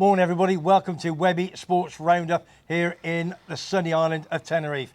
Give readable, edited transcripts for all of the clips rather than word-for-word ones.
Morning everybody, welcome to Webby Sports Roundup here in the sunny island of Tenerife.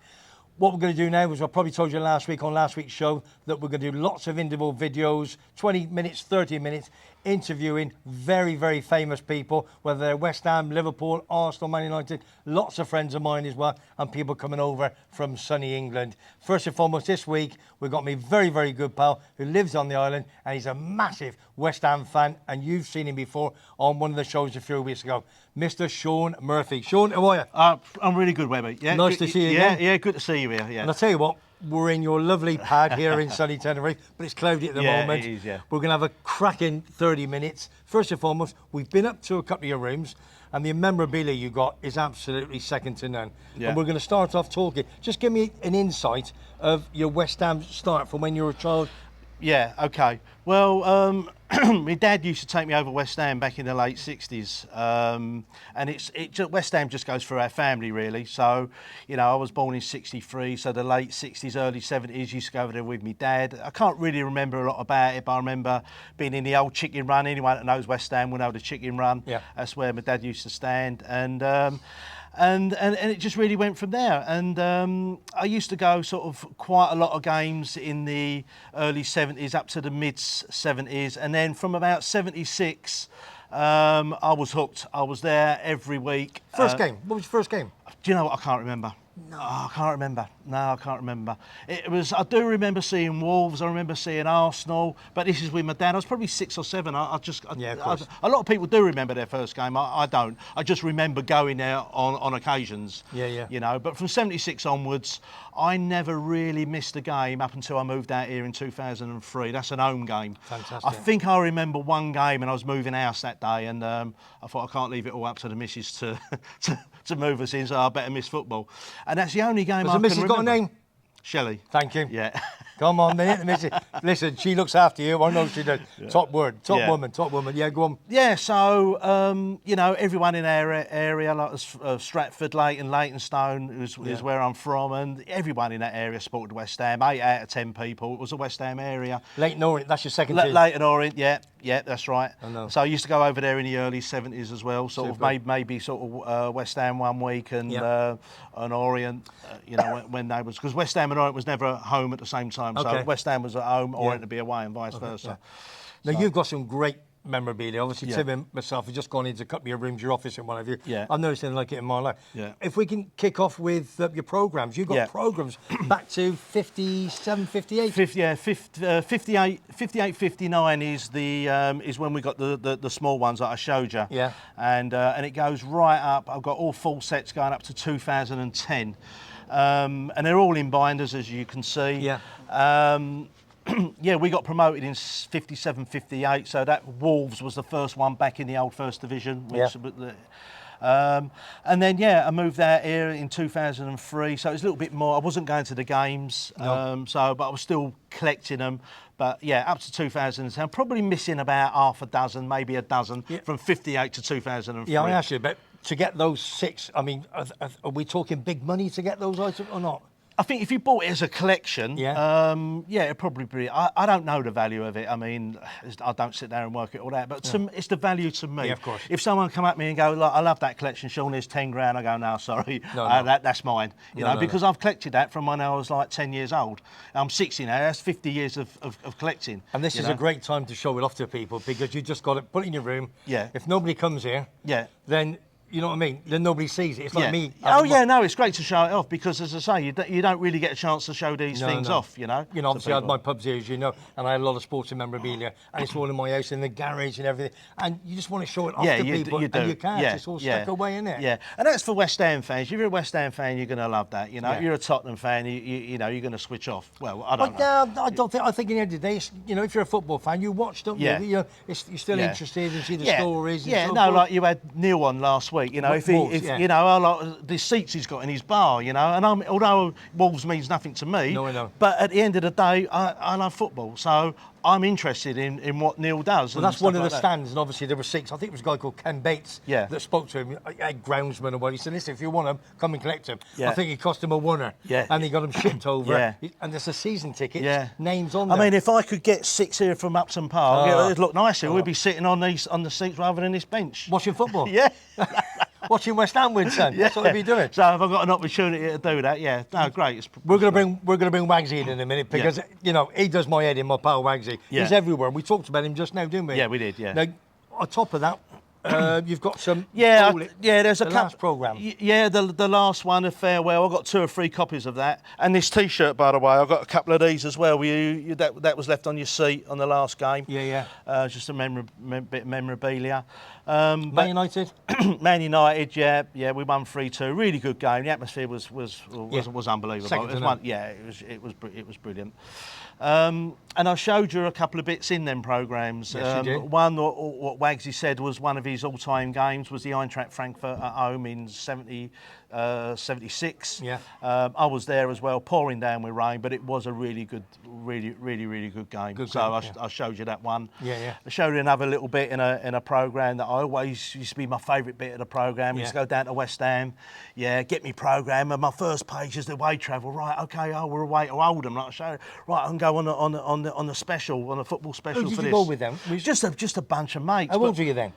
What we're going to do now is I probably told you last week on last week's show that we're going to do lots of individual videos, 20 minutes, 30 minutes, interviewing very, very famous people, whether they're West Ham, Liverpool, Arsenal, Man United, lots of friends of mine as well, and people coming over from sunny England. First and foremost, this week, we've got me very, very good pal who lives on the island, and he's a massive West Ham fan, and you've seen him before on one of the shows a few weeks ago. Mr. Sean Murphy. Sean, how are you? I'm really good, Webby. Yeah, nice to see you again. Yeah, good to see you here. Yeah. And I'll tell you what, we're in your lovely pad here in sunny Tenerife, but it's cloudy at the moment. It is, yeah. We're going to have a cracking 30 minutes. First and foremost, we've been up to a couple of your rooms, and the memorabilia you got is absolutely second to none. Yeah. And we're going to start off talking. Just give me an insight of your West Ham start from when you were a child. Yeah, okay. Well, my dad used to take me over West Ham back in the late 60s. And West Ham just goes through our family, really. So, you know, I was born in 63, so the late 60s, early 70s, used to go over there with my dad. I can't really remember a lot about it, but I remember being in the old chicken run. Anyone that knows West Ham will know the chicken run. Yeah. That's where my dad used to stand. And it just really went from there. And I used to go sort of quite a lot of games in the early 70s up to the mid 70s. And then from about 76, I was hooked. I was there every week. First game? What was your first game? Do you know what? I can't remember. No, I can't remember. No, I can't remember. It was. I do remember seeing Wolves. I remember seeing Arsenal. But this is with my dad. I was probably 6 or 7. Yeah, of course. A lot of people do remember their first game. I don't. I just remember going there on occasions. Yeah. You know. But from 76 onwards, I never really missed a game up until I moved out here in 2003. That's an home game. Fantastic. I think I remember one game, and I was moving house that day, and I thought I can't leave it all up to the missus to to move us in, so I better miss football. And that's the only game I can remember. Has the missus got a name? Shelley. Thank you. Yeah. Come on, minute, missus. Listen, she looks after you. I know she does. Yeah. Top woman. Yeah, go on. Yeah, so, you know, everyone in our area, like Stratford, Leytonstone is where I'm from, and everyone in that area supported West Ham. 8 out of 10 people. It was a West Ham area. Leyton Orient, that's your second team? Leyton Orient, yeah, that's right. I know. So I used to go over there in the early 70s as well, sort of maybe sort of West Ham one week and Orient, you know, when they was, because West Ham and Orient was never at home at the same time. Okay. So West Ham was at home, Orient to be away, and vice versa. Yeah. Now, you've got some great memorabilia. Obviously, Yeah. Tim and myself have just gone into a couple of your rooms, your office and what have you. Yeah. I've never seen like it in my life. Yeah. If we can kick off with your programmes. You've got programmes back to 57, 58? 58, 59 is is when we got the small ones that I showed you. Yeah. And it goes right up. I've got all full sets going up to 2010. And they're all in binders, as you can see. Yeah. Yeah, we got promoted in 57, 58, so that Wolves was the first one back in the old First Division. And then, I moved out here in 2003, so it was a little bit more. I wasn't going to the games, but I was still collecting them. But yeah, up to 2010, I'm probably missing about half a dozen, maybe a dozen, from 58 to 2003. Yeah, I asked you, but to get those 6, I mean, are we talking big money to get those items or not? I think if you bought it as a collection, it'd probably be. I don't know the value of it. I mean, I don't sit there and work it all out, but it's the value to me. Yeah, of course. If someone come at me and go, "Look, I love that collection, Sean, there's 10 grand," I go, "No, sorry, that's mine." You know, because I've collected that from when I was like 10 years old. I'm 60 now. That's 50 years of collecting. And this is a great time to show it off to people because you just got it put in your room. Yeah. If nobody comes here, then. You know what I mean? Then nobody sees it. It's like me. No, it's great to show it off because, as I say, you don't really get a chance to show these things off, you know? You know, obviously I had my pubs here, as you know, and I had a lot of sports and memorabilia, and it's all in my house, in the garage and everything, and you just want to show it off to people, you do. And you can't. It's all stuck away in it. Yeah, and that's for West Ham fans. If you're a West Ham fan, you're going to love that, you know? If you're a Tottenham fan, you know, you're going to switch off. Well, I don't know. I think in the end of the day, you know, if you're a football fan, you watch, don't you? You're still interested and see the stories and so forth. Like you had Neil on last week, you know, you know, I like the seats he's got in his bar, you know, and although Wolves means nothing to me, I know. but at the end of the day, I love football, so I'm interested in what Neil does. Well, that's one of the stands, and obviously there were 6. I think it was a guy called Ken Bates that spoke to him, a groundsman or what. He said, listen, if you want them, come and collect them. I think it cost him a £1. And he got them shipped over. And there's a season ticket, names on there. I mean, if I could get 6 here from Upton Park, it'd look nicer. We'd be sitting on the seats rather than this bench. Watching football? Yeah. Watching West Ham win, son. That's what we'd be doing. So if I've got an opportunity to do that, no, great. We're gonna bring Wagsy in a minute because you know he does my head in, my pal Wagsy. He's everywhere. We talked about him just now, didn't we? Yeah, we did. Yeah. Now, on top of that, you've got some. There's a last programme. Yeah, the last one, a farewell. I've got 2 or 3 copies of that, and this T-shirt, by the way, I've got a couple of these as well. That was left on your seat on the last game. Just a bit of memorabilia. Man United. Man United, yeah, we won 3-2. Really good game. The atmosphere was unbelievable. It was brilliant. And I showed you a couple of bits in them programmes. Yes, you did. One, what Wagsy said was one of his all-time games was the Eintracht Frankfurt at home in 76. Yeah. I was there as well, pouring down with rain, but it was a really good game. I showed you that one. Yeah. I showed you another little bit in a programme that I always used to be my favourite bit of the programme. We used to go down to West Ham, get me programme, and my first page is the away travel. Right, okay, we're away to Oldham. Like I showed, right, I can go on the special, on a football special Who did for you this. go with them? Just a bunch of mates. How old were you then?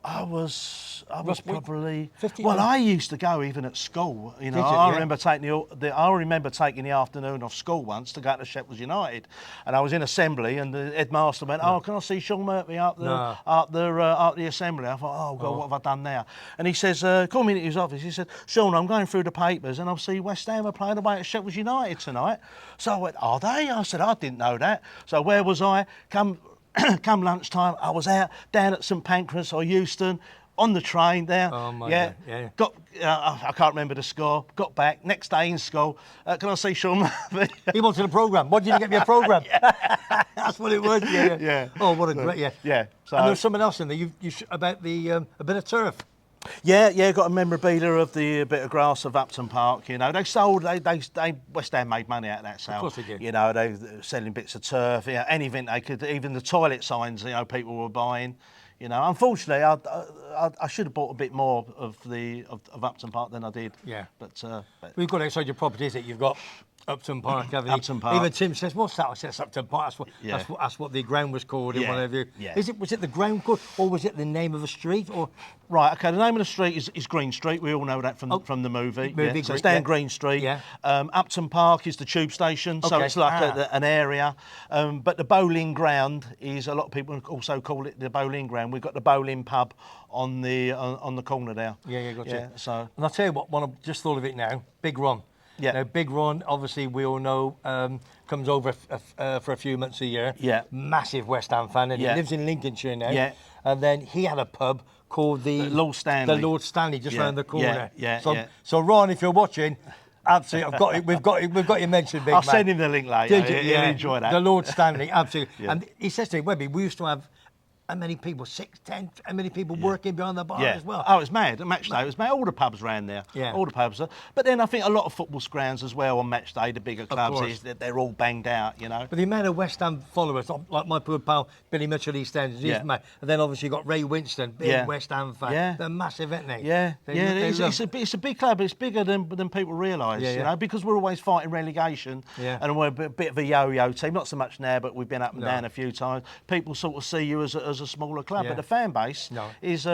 I was probably 50. Well, I used to go even at school. You know, I remember taking the afternoon off school once to go to Sheffield United, and I was in assembly, and the headmaster went, "Oh, can I see Sean Murphy up the assembly?" I thought, "Oh God, what have I done now?" And he says, "Call me into his office." He said, "Sean, I'm going through the papers, and I'll see West Ham are playing away at Sheffield United tonight." So I went, "Are they?" I said, "I didn't know that." So where was I? Come lunchtime, I was out down at St Pancras or Euston on the train there. Oh my God. Yeah. Got I can't remember the score. Got back next day in school. Can I see Sean Murphy? He wanted a programme. Why didn't you get me a programme? That's what it was. Yeah. Oh, what a great Yeah. So, and there's something else in there. You about the a bit of turf. Yeah, got a memorabilia of the bit of grass of Upton Park. You know, they West Ham made money out of that sale. Of course they did. You know, they were selling bits of turf. Yeah, anything they could, even the toilet signs. You know, people were buying. You know, unfortunately, I should have bought a bit more of Upton Park than I did. Yeah. But We've got outside your properties that you've got Upton Park, haven't you? Upton Park. Even Tim says, "What's that?" I said, "It's Upton Park." That's what the ground was called. Yeah. And whatever. Yeah. Was it the ground called, or was it the name of a street? Or right, okay. The name of the street is Green Street. We all know that from the movie. So it's down Green Street. Yeah. Upton Park is the tube station, so it's like an area. But the bowling ground is, a lot of people also call it the bowling ground. We've got the bowling pub on the corner there. Yeah, gotcha. Yeah, so. And I'll tell you what. One I've just thought of it now. Big Ron. Yeah. Now, Big Ron, obviously, we all know, comes over for a few months a year. Yeah. Massive West Ham fan, and he lives in Lincolnshire now. Yeah. And then he had a pub called the Lord Stanley. The Lord Stanley, just round the corner. Yeah. So Ron, if you're watching, absolutely, we've got you mentioned, big I'll man. send him the link later. He'll Yeah. enjoy that. The Lord Stanley, absolutely. Yeah. And he says to me, "Webby, we used to have how many people? 6, 10? How many people working behind the bar as well?" Oh, it's mad. On match day, it was mad. All the pubs ran there. Yeah. All the pubs. But then I think a lot of football grounds as well on match day, the bigger clubs, they're all banged out, you know. But the amount of West Ham followers, like my poor pal Billy Mitchell, East End, he's mad. And then obviously you've got Ray Winston, big West Ham fan. Yeah. They're massive, aren't they? Yeah. It's a big club. It's bigger than people realise, you know, because we're always fighting relegation. Yeah. And we're a bit of a yo-yo team. Not so much now, but we've been up and down a few times. People sort of see you as a smaller club. Yeah. But the fan base is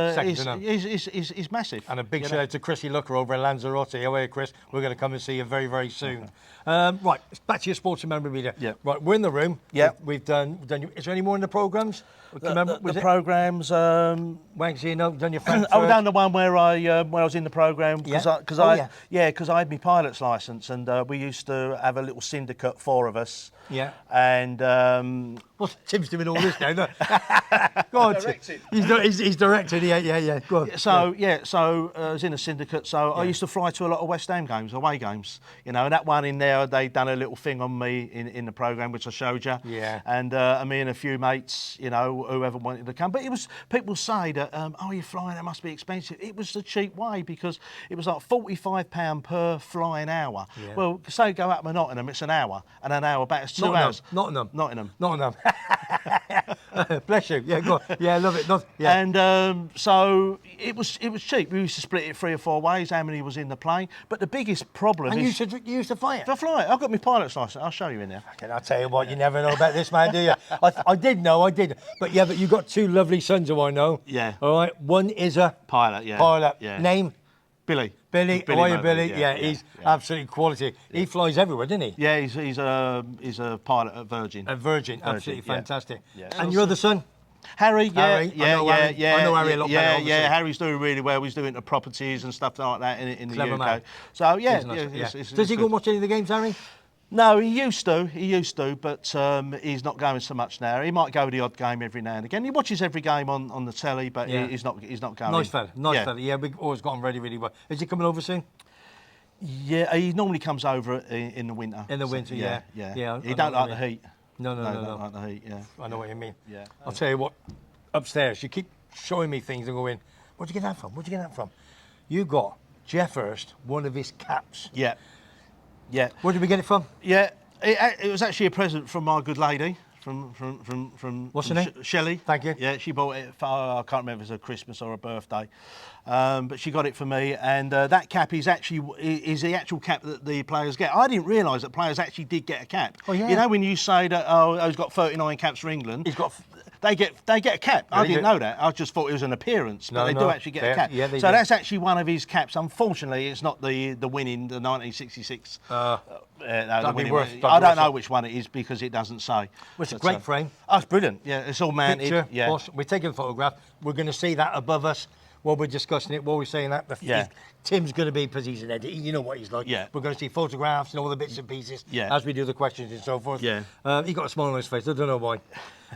massive. And a big shout out to Chrissy Looker over in Lanzarote. How are you, Chris? We're going to come and see you very, very soon. Right, back to your sports and memorabilia. Yeah. Right, we're in the room. Yeah. We've done. Is there any more in the programmes? The programmes. Wagsy, no, done your Frankfurt. I've done the one where I was in the programme because I had my pilot's licence, and we used to have a little syndicate, 4 of us. Yeah. And well, Tim's doing all this now. No? Go on. Directed. He's directed. Yeah. Go on. So I was in a syndicate. So I used to fly to a lot of West Ham games, away games. You know, and that one in there, they done a little thing on me in the programme, which I showed you. Yeah. And me and a few mates, you know, whoever wanted to come. But it was, people say that, oh, you're flying, that must be expensive. It was the cheap way because it was like £45 per flying hour. Yeah. Well, say go up to Nottingham, it's an hour, and an hour back, it's 2 hours. Nottingham. Nottingham. Bless you. Yeah, go on. Yeah, I love it. And so it was cheap. We used to split it 3 or 4 ways, how many was in the plane. But the biggest problem And is... you used to fly it? I fly it. I've got my pilot's license. I'll show you in there. Can I tell you what? You never know about this man, do you? I did know, I did. But yeah, but you've got 2 lovely sons who I know. Yeah. All right. One is a Pilot, yeah. pilot. Yeah. Name? Billy. Billy. How are you, Mobley, Billy? Yeah, he's absolutely quality. He flies everywhere, doesn't he? Yeah, he's a pilot at Virgin. At Virgin. Absolutely yeah. fantastic. Yeah. And your other son? Harry, Harry, I know Harry. I know Harry a lot better, Yeah, obviously. Harry's doing really well. He's doing the properties and stuff like that in the Clever UK. man. So yeah, He's nice, it's Does he go and watch any of the games, Harry? No, he used to, but he's not going so much now. He might go to the odd game every now and again. He watches every game on the telly, but he's not going. Nice fella. Yeah, we've always got on really well. Is he coming over soon? Yeah, he normally comes over in the winter. In the winter, yeah. He don't like the heat. No. Don't like the heat. Yeah. I know what you mean. Yeah. I'll tell you what. Upstairs, you keep showing me things and going, where'd you get that from? Where'd you get that from? You got Jeff Hurst, one of his caps. Yeah. Where did we get it from? Yeah. It was actually a present from my good lady. From What's her name? Shelley. Thank you. Yeah, she bought it for, I can't remember if it was a Christmas or a birthday, but she got it for me, and that cap is the actual cap that the players get. I didn't realise that players actually did get a cap. Oh yeah. You know when you say that he's got 39 caps for England. He's got. They get a cap. Yeah, I didn't know that. I just thought it was an appearance, but they do actually get a cap. Yeah, they so do. that's actually one of his caps. Unfortunately, it's not the winning, the 1966. That'd be worth. I don't know which one it is because it doesn't say. Well, it's a great frame. Oh, it's brilliant. Yeah, it's all mounted. Picture. Yeah. Awesome. We're taking a photograph. We're going to see that above us while we're discussing it. While we're saying that, Tim's going to be, because he's an editor. You know what he's like. Yeah. We're going to see photographs and all the bits and pieces as we do the questions and so forth. Yeah. He got a smile on his face. I don't know why.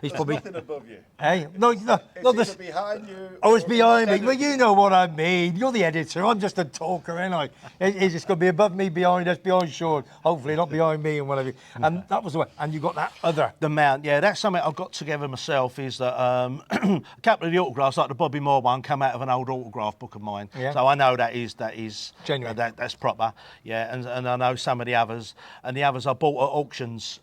He's probably. Nothing above you. Hey, no, It's not either this. behind you. Oh, it's or behind me. instead Well, of you know what I mean. You're the editor. I'm just a talker, ain't I? It's just going to be above me, behind us, behind Sean. Hopefully not behind me and whatever. And that was the way. And you got that other. The mount, yeah, that's something I've got together myself. Is that a couple of the autographs, like the Bobby Moore one, come out of an old autograph book of mine. Yeah. So I know that is Genuine. That's proper. Yeah, and I know some of the others, and the others I bought at auctions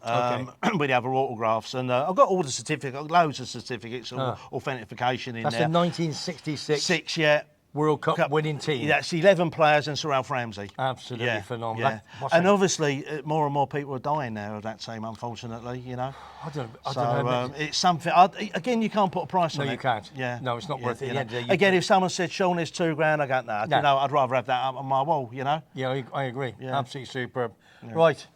with the other autographs, and I've got all the certificates, loads of certificates, authentication in That's there. the 1966 6, yeah. World Cup winning team. That's 11 players and Sir Ralph Ramsey. Absolutely phenomenal. Yeah. What's And that? obviously, more and more people are dying now of that team, unfortunately, you know. I don't So know. it's something. Again, you can't put a price on it. No, you can't. Yeah. No, it's not worth it. you Yeah, know. you Again, can't. if someone said, "Sean, it's £2,000," I go, "No, No. you know, I'd rather have that up on my wall." You know. Yeah, I agree. Yeah. Absolutely superb. Right.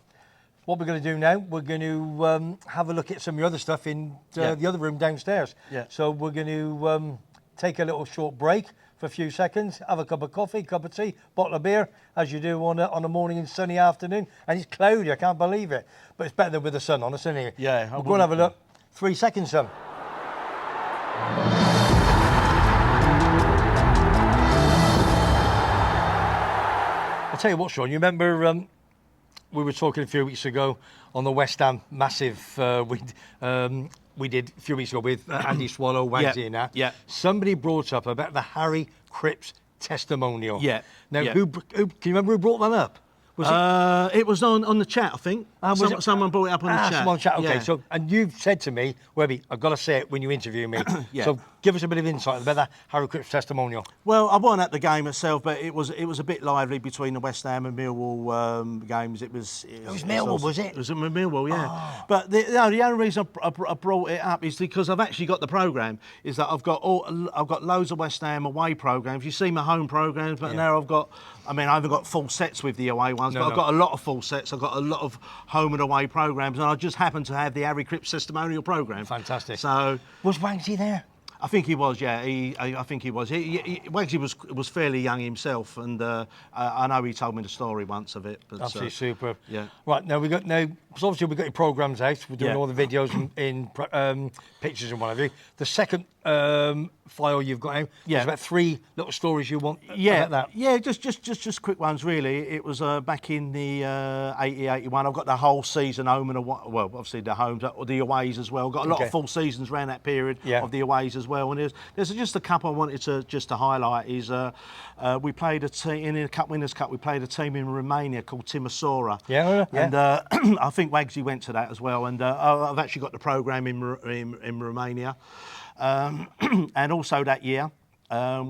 What we're going to do now, we're going to have a look at some of your other stuff in the other room downstairs. Yeah. So we're going to take a little short break for a few seconds, have a cup of coffee, cup of tea, bottle of beer, as you do on a morning and sunny afternoon. And it's cloudy, I can't believe it. But it's better than with the sun on us, isn't it? Yeah, I We'll go and have a wouldn't- look. 3 seconds, son. I'll tell you what, Sean, you remember we were talking a few weeks ago on the West Ham massive, we did a few weeks ago with Andy Swallow, Wagsy and that. Yeah. Somebody brought up about the Harry Cripps testimonial. Yeah. Now, Yeah. who can you remember who brought that up? Was it was on the chat, I think. Was it- Someone brought it up on the chat. Someone chat. Okay, Yeah. so and you've said to me, Webby, I've got to say it when you interview me. Yeah. So give us a bit of insight about that Harry Cripps testimonial. Well, I wasn't at the game itself, but it was a bit lively between the West Ham and Millwall games. It was Millwall, was it? It was Millwall, yeah. But the only reason I brought it up is because I've actually got the programme. Is that I've got loads of West Ham away programmes. You see my home programmes, but now I've got. I mean, I haven't got full sets with the away ones, but I've got a lot of full sets. I've got a lot of home and away programmes, and I just happen to have the Harry Cripps testimonial programme. Fantastic. So Was Wagsy there? I think he was, yeah. I think he was. Wagsy was fairly young himself, and I know he told me the story once of it. But, Absolutely superb. Yeah. Right, now because obviously we've got your programmes out, we're doing Yeah. all the videos in pictures and what have you. The second file you've got out, Yeah. there's about 3 little stories you want Yeah, about that. yeah, just quick ones really. It was back in the 80-81. I've got the whole season home and well, obviously the homes or the aways as well. Got a lot Okay. of full seasons around that period Yeah. of the aways as well. And there's just a couple I wanted to highlight. Is we played a team in the Cup Winners' Cup. We played a team in Romania called Timisoara. Yeah, yeah. And I think Wagsy went to that as well. And I've actually got the programme in Romania. And also that year.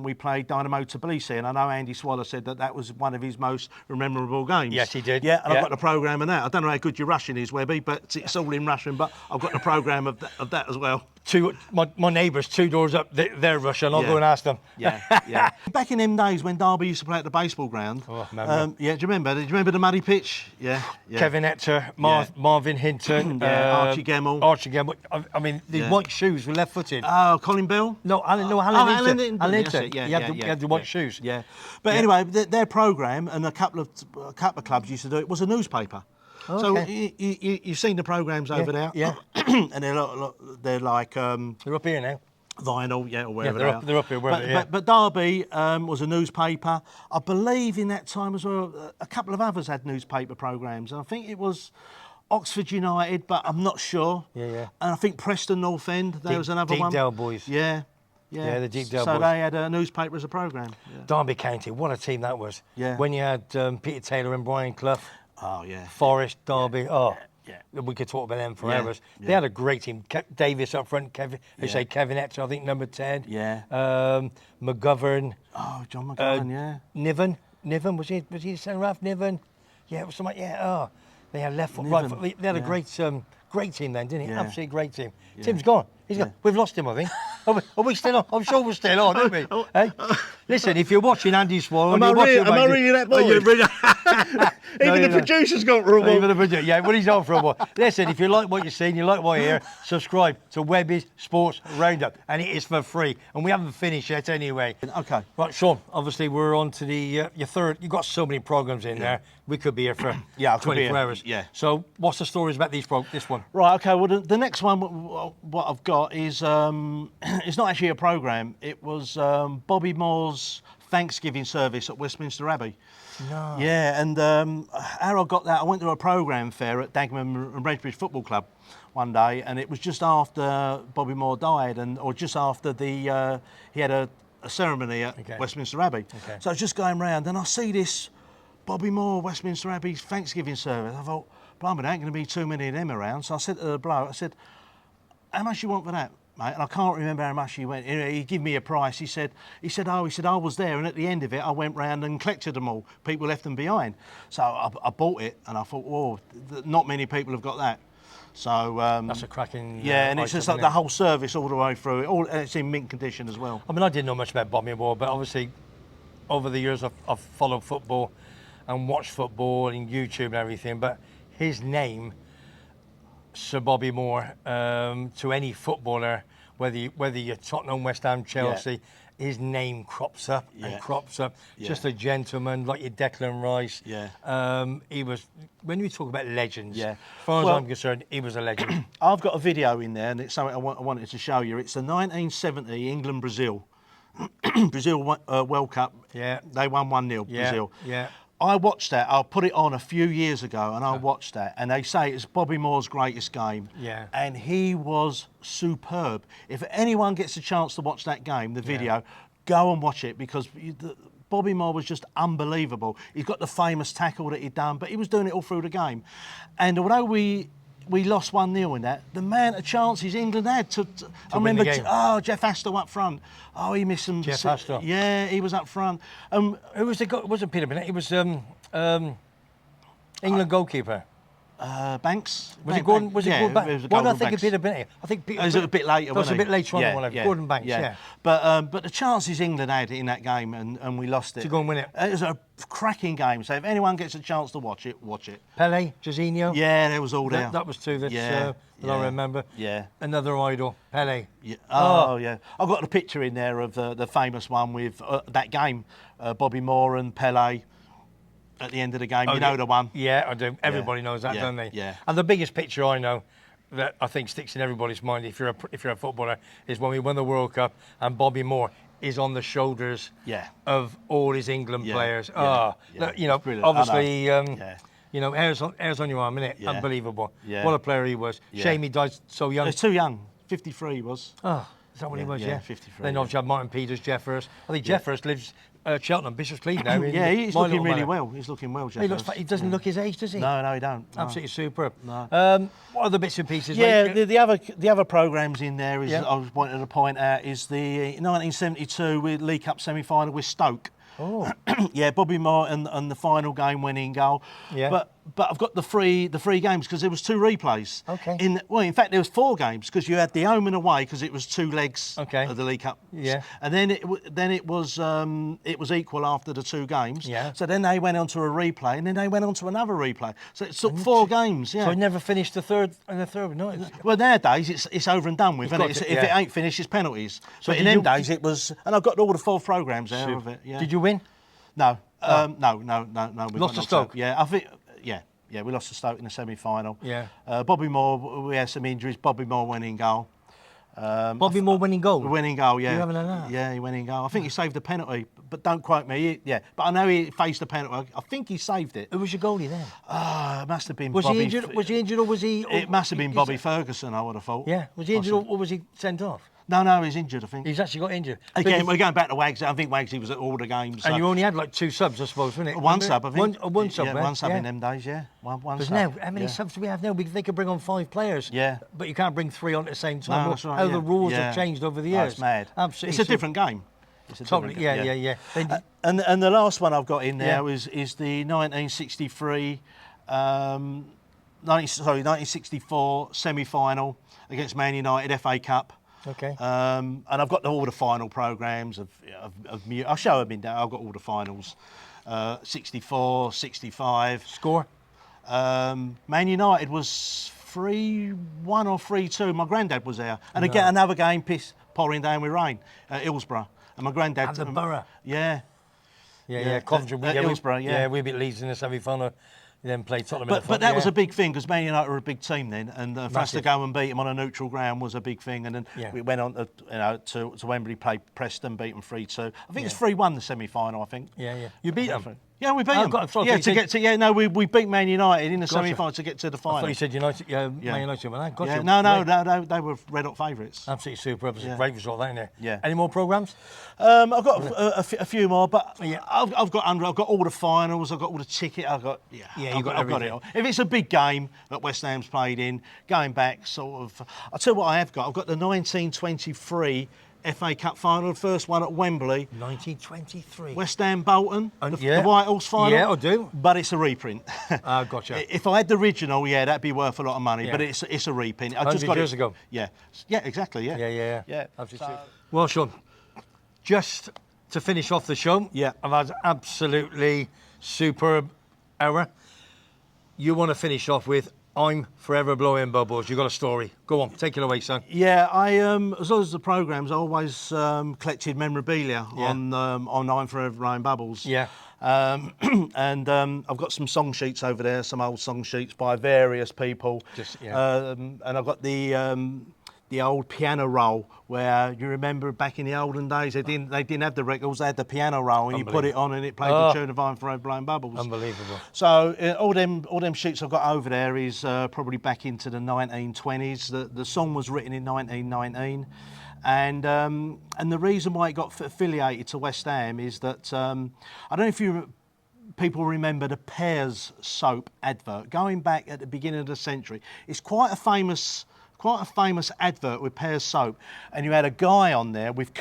We played Dynamo Tbilisi, and I know Andy Swaller said that was one of his most memorable games. Yes, he did. Yeah, and Yeah. I've got the programme of that. I don't know how good your Russian is, Webby, but it's all in Russian, but I've got the programme of that as well. My neighbours 2 doors up, they're Russian. I'll Yeah. go and ask them. Yeah, yeah. Back in them days when Derby used to play at the baseball ground. Oh, remember. Yeah, do you remember? Do you remember the muddy pitch? Yeah, yeah. Kevin Hector, Marvin Hinton, Yeah, Archie Gemmell. Archie Gemmell. I mean, the Yeah. white shoes were left-footed. Oh, Colin Bell? Alan Alan Hinton. Hinton, Alan that's Hinton. it, yeah, he had yeah, the, yeah, he had the white shoes. Yeah. But Yeah. anyway, their programme and a couple of clubs used to do it was a newspaper. Oh, So okay. you've seen the programmes over there. yeah. And they're like They're up here now. vinyl, yeah, or wherever they're they up- are. they're up here, wherever, yeah. But Derby was a newspaper. I believe in that time as well, a couple of others had newspaper programmes. And I think it was Oxford United, but I'm not sure. Yeah, yeah. And I think Preston North End, there was another one. Deepdale boys. Yeah. Yeah, Yeah, the Deepdale so boys. they had a newspaper as a programme. Yeah. Derby County, what a team that was. Yeah. When you had Peter Taylor and Brian Clough, Oh, yeah. Forest, Derby, yeah. we could talk about them for hours. yeah. They had a great team. Davis up front, Kevin, they Yeah. say Kevin Hector, I think number 10. Yeah. McGovern, Oh, John McGovern, yeah. Niven, was he the centre half? Niven? Yeah, it was something, they had left foot, right Niven, foot. They had a yeah. great team then, didn't he? Yeah. Absolutely great team. Tim's gone. He's gone. We've lost him, I think. Are we still on? I'm sure we're still on, aren't we? Hey? Listen, if you're watching Andy Swallow, Am I reading that Oh, you're boy? reading- Even you're the not. producer's got wrong. Even the video, yeah, well, he's on for a while. Listen, if you like what you're seeing, you like what you hear, subscribe to WEBBY'S Sports Roundup, and it is for free. And we haven't finished yet anyway. Okay. Right, Sean, obviously we're on to the your third. You've got so many programmes in there. We could be here for Yeah, I could be 24 here, hours. yeah. So what's the stories about this one? Right, okay, well, the next one, what I've got is, it's not actually a programme. It was Bobby Moore's Thanksgiving service at Westminster Abbey. No. Yeah, and how I got that, I went to a programme fair at Dagenham and Redbridge Football Club one day, and it was just after Bobby Moore died, or just after he had a ceremony at Westminster Abbey. Okay. So I was just going round, and I see this Bobby Moore, Westminster Abbey Thanksgiving service. I thought, blimey, there ain't going to be too many of them around. So I said to the bloke, I said, how much you want for that, mate? And I can't remember how much he went. He gave me a price. He said, I was there, and at the end of it, I went round and collected them all. People left them behind. So I bought it, and I thought, whoa, not many people have got that. So That's a cracking. yeah, and it's item, just like isn't the it? whole service all the way through it. And it's in mint condition as well. I mean, I didn't know much about Bobby Moore, but obviously, over the years, I've followed football and watched football and YouTube and everything. But his name, Sir Bobby Moore, to any footballer, whether you're Tottenham, West Ham, Chelsea, his name crops up and crops up. Yeah. Just a gentleman like your Declan Rice. Yeah. He was. When we talk about legends, Yeah. as far as Well- I'm concerned, he was a legend. I've got a video in there, and it's something I wanted to show you. It's the 1970 England-Brazil. Brazil World Cup. Yeah. They won 1-0, Yeah, Brazil. yeah. I watched that. I put it on a few years ago, and I watched that. And they say it's Bobby Moore's greatest game. Yeah. And he was superb. If anyone gets a chance to watch that game, the video, go and watch it, because Bobby Moore was just unbelievable. He's got the famous tackle that he'd done, but he was doing it all through the game. And although we lost 1-0 in that, the amount of chances England had to I win the remember, game. Jeff Astor up front. Oh, he missed some. Jeff Astor. Yeah, he was up front. Who was the guy? It wasn't Peter Bennett. It was England goalkeeper. Banks. Was it Gordon? Was it yeah, Gordon Banks? It was Why do I Gordon think Banks. of Peter Bennett? I think Peter. It was a bit later. That was a wasn't bit it? later on. Yeah, Whatever. yeah, Gordon Banks. Yeah. But the chances England had in that game, and we lost it. To go and win it. It was a cracking game. So if anyone gets a chance to watch it, watch it. Pele, Jorginho. Yeah, there was all there. That was two that Yeah, I remember. Yeah. Another idol, Pele. Yeah. Oh, yeah. I've got the picture in there of the famous one with that game, Bobby Moore and Pele. At the end of the game, you know the one. Yeah, I do. Everybody knows that, Yeah, don't they? yeah. And the biggest picture I know that I think sticks in everybody's mind if you're a footballer is when we won the World Cup and Bobby Moore is on the shoulders of all his England players. You know, brilliant. obviously, you know, hairs on your arm, innit? Yeah. Unbelievable. Yeah. What a player he was. Yeah. Shame he died so young. He's too young. 53 he was. Oh, is that what he was? yeah, Yeah. 53, Then obviously had Martin Peters, Jeff Hurst. I think Jeff Hurst lives at Cheltenham, Bishop's Cleeve now. Yeah, he's my looking little really manor. well. He's looking well, Jeff. He looks. Hurst. He doesn't look his age, does he? No, he don't. No. Absolutely superb. No. What other bits and pieces? Yeah, mate? the other programmes in there is Yeah. I was wanting to point out is the 1972 with League Cup semi-final with Stoke. Oh. Yeah, Bobby Moore and the final game winning goal. Yeah. But I've got the three games because there was 2 replays. Okay. In fact there was 4 games because you had the home and away because it was 2 legs of the League Cup. Yeah. And then it was equal after the 2 games. Yeah. So then they went on to a replay and then they went on to another replay. So it took 4 games. Yeah. So he never finished the third no. Well, nowadays it's over and done with, isn't it? If it ain't finished, it's penalties. So But in them days it was, and I've got all the 4 programmes there of it. Yeah. Did you win? No, no. We Lost got to knocked Stoke? out. Yeah, I think. Yeah, we lost to Stoke in the semi-final. Yeah. Bobby Moore, we had some injuries. Bobby Moore winning goal. Bobby Moore winning goal. Winning goal, yeah. You haven't had that? Yeah, he winning goal. I think he saved a penalty, but don't quote me. But I know he faced a penalty. I think he saved it. Who was your goalie then? It must have been. Was Bobby he injured? Was he injured or was he? It must have been Bobby Ferguson. I would have thought. Yeah. Was he injured or was he sent off? No, he's injured. I think. He's actually got injured. Again, we're going back to Wagsy. I think Wagsy was at all the games. And you only had like 2 subs, I suppose, wasn't it? One sub, I think. One sub, yeah, one sub in them days, yeah. One Because sub. now, how many subs do we have now? They could bring on 5 players. Yeah. But you can't bring 3 on at the same time. No, that's right, How yeah. the rules Yeah. have changed over the Oh, years. it's mad. Absolutely. It's a different game. It's a Totally. different game, Yeah. And the last one I've got in there Yeah. is the 1963, 1964 semi-final against Man United FA Cup. Okay. And I've got all the final programmes of I'll show them in there. I've got all the finals. 64, 65. Score? Man United was 3-1 or 3-2. My granddad was there. And again, another game pouring down with rain at Hillsborough. And my granddad... At the Borough? Yeah. Yeah. Coventry. At Hillsborough, yeah. Yeah, we beat Leeds in the semi-final. Then played Tottenham in the But that was a big thing because Man United were a big team then, and for us to Massive. go and beat them on a neutral ground was a big thing. And then we went on to Wembley, played Preston, beat them 3-2. I think it's 3-1 the semi-final. I think. Yeah. You beat them? Yeah, we beat Oh, them. God, sorry, yeah, you to get to we beat Man United in the Gotcha. semi-final to get to the I final. thought you said United. Man United. Well, I got Yeah, you. no, they were red hot favourites. Absolutely superb. It was a great result, that, isn't it? Yeah. Any more programmes? I've got a few more, but Yeah. I've got all the finals. I've got all the ticket. I've got I've got it everything. all. If it's a big game that West Ham's played in, going back sort of, I'll tell you what I have got. I've got the 1923 FA Cup final, the first one at Wembley. 1923. West Ham Bolton, the yeah. White Horse final. Yeah, I do. But it's a reprint. Gotcha. If I had the original, that'd be worth a lot of money. Yeah. But it's a reprint. I 100 years ago. Yeah, exactly. Yeah, Yeah. Absolutely. Well, Sean, just to finish off the show, I've had absolutely superb hour. You want to finish off with I'm forever blowing bubbles. You got a story. Go on, take it away, son. Yeah, I as well as the programmes, I always collected memorabilia on I'm forever blowing bubbles. Yeah. And I've got some song sheets over there, some old song sheets by various people. And I've got the old piano roll where you remember back in the olden days they didn't have the records, they had the piano roll and you put it on and it played the tune of I'm Forever Blowing Bubbles. Unbelievable. So all them sheets I've got over there is probably back into the 1920s. The song was written in 1919. And the reason why it got affiliated to West Ham is that I don't know if people remember the Pears soap advert going back at the beginning of the century. It's quite a famous quite a famous advert with Pears soap, and you had a guy on there with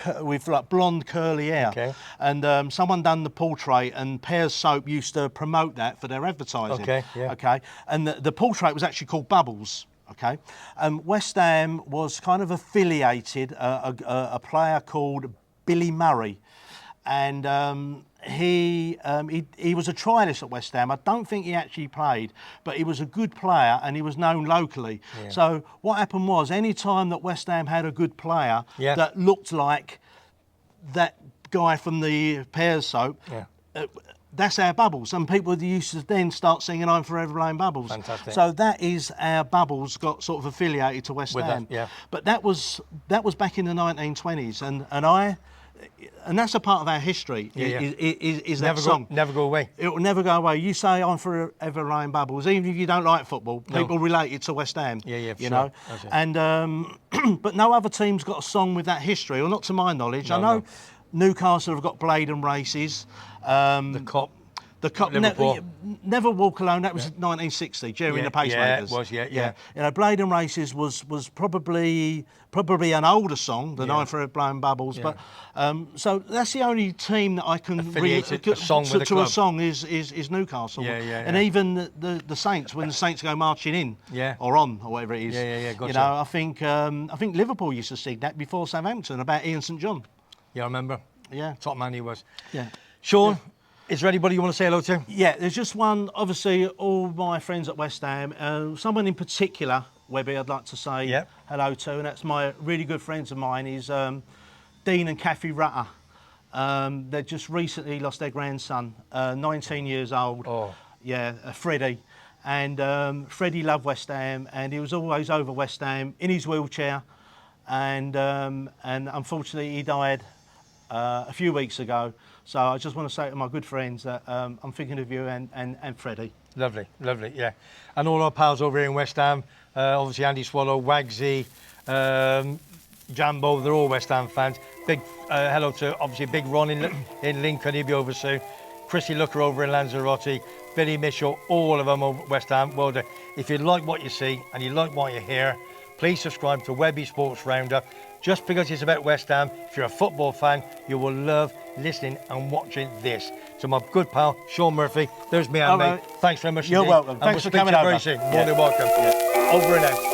like blonde curly hair, Okay. and someone done the portrait, and Pears soap used to promote that for their advertising. Okay, yeah. Okay, and the portrait was actually called Bubbles. Okay, and West Ham was kind of affiliated a player called Billy Murray, and he was a trialist at West Ham. I don't think he actually played, but he was a good player and he was known locally. Yeah. So what happened was, any time that West Ham had a good player Yeah. that looked like that guy from the Pears soap, Yeah. that's our Bubbles. And people used to then start singing "I'm Forever Blowing Bubbles." Fantastic. So that is our Bubbles got sort of affiliated to West With that, Ham. yeah. But that was back in the 1920s, and that's a part of our history. Yeah, yeah. Is that song? Never go away. It will never go away. You say "I'm Forever Blowing Bubbles," even if you don't like football, people relate it to West Ham. Yeah, yeah, for you sure. know. That's it. And but no other team's got a song with that history, or not to my knowledge. No, I know no. Newcastle have got Blade and Races. The Cop. The Cup, Liverpool. Never Walk Alone. That was 1960 during Yeah, the pacemakers. yeah, it was, yeah. You know, Blade and Races was probably an older song than Yeah. I'm Forever Blowing Bubbles, Yeah. but so that's the only team that I can Affiliated a song with the to club. a song is Newcastle. Yeah, yeah, And yeah. even the Saints, when the Saints go marching in, Yeah. or on, or whatever it is. Yeah, gotcha. You know, I think Liverpool used to sing that before Southampton about Ian St John. Yeah, I remember. Yeah. Top man he was. Yeah. Sean, is there anybody you want to say hello to? Yeah, there's just one. Obviously, all my friends at West Ham. Someone in particular, Webby, I'd like to say Yep. hello to, and that's my really good friends of mine. Is Dean and Kathy Rutter. They just recently lost their grandson, 19 years old. Oh. Yeah, Freddie. And Freddie loved West Ham, and he was always over West Ham in his wheelchair. And unfortunately, he died a few weeks ago. So I just want to say to my good friends that I'm thinking of you and Freddie. Lovely, lovely, yeah. And all our pals over here in West Ham, obviously Andy Swallow, Wagsy, Jambo, they're all West Ham fans. Big hello to, obviously, Big Ron in Lincoln, he'll be over soon. Chrissy Looker over in Lanzarote, Billy Mitchell, all of them over West Ham. Well done. If you like what you see and you like what you hear, please subscribe to Webby Sports Roundup. Just because it's about West Ham, if you're a football fan, you will love listening and watching this. So my good pal, Sean Murphy, there's me and All me. right. Thanks very much You're indeed. welcome. And Thanks we'll for speak to coming you very over. soon. Yeah. More than welcome. Yeah. Over and out.